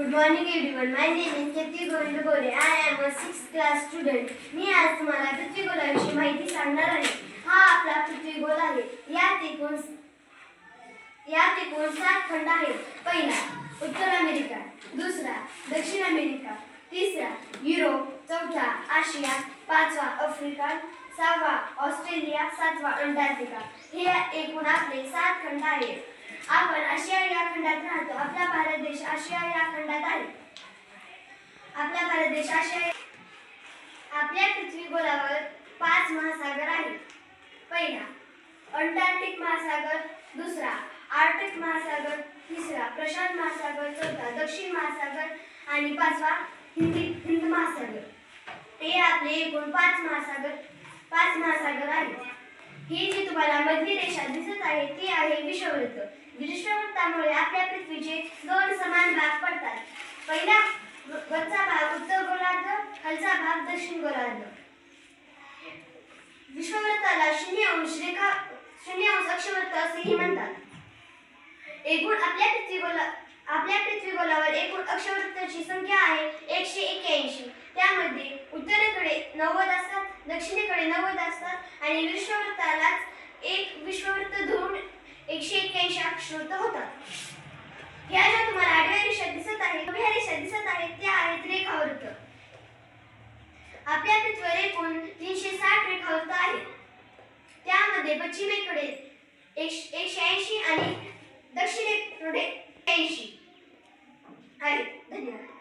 Good morning everyone. My name is Ketti Govind Gore. I am a 6th class student. मी आज तुम्हाला पृथ्वी गोलाविषयी माहिती सांगणार आहे. हा आपला पृथ्वी गोल आहे. यात एकूण 7 खंड आहेत. पहिला उत्तर अमेरिका, दुसरा दक्षिण अमेरिका, तिसरा युरोप, चौथा आशिया, पाचवा आफ्रिका, सहावा ऑस्ट्रेलिया, सातवा अंटार्क्टिका. हे एकूण आपले 7 खंड आहेत. आपण आशिया या खंडात राहतो. आपला भारत देश आशिया या खंडात आहे. आपल्या पृथ्वी गोलावर 5 महासागर आहेत. पहिला अंटार्क्टिक महासागर, दुसरा आर्क्टिक महासागर, तिसरा प्रशांत महासागर, चौथा दक्षिण महासागर आणि पाचवा हिंद महासागर. हे आपले एकूण 5 महासागर आहेत. ही जी तुम्हाला मधली रेषा दिसत आहे ती आहे विषुववृत्त. विषुववृत्तामुळे आपल्या पृथ्वीचे 2 समान भाग पडतात. पहिला वरचा भाग उत्तर गोलार्ध, खालचा भाग दक्षिण गोलार्ध. विषुववृत्ताला 0° अक्षवृत्त असेही म्हणतात. एकूण आपल्या पृथ्वी गोलावर एकूण अक्षवृत्ताची संख्या आहे 181. त्यामध्ये उत्तरेकडे 90 असतात, दक्षिणेकडे 90 असतात आणि विषुववृत्तालाच एक विषुववृत्त धरून 181 अक्षवृत्त होतात. ह्या ज्या तुम्हाला आडव्या रेषा दिसत आहेत, उभ्या रेषा दिसत आहेत त्या आहेत रेखावृत्त. आपल्या पृथ्वीवर एकूण 360 रेखावृत्त आहेत. त्यामध्ये पश्चिमेकडे 180 आणि दक्षिणेकडे 80 आहेत. धन्यवाद.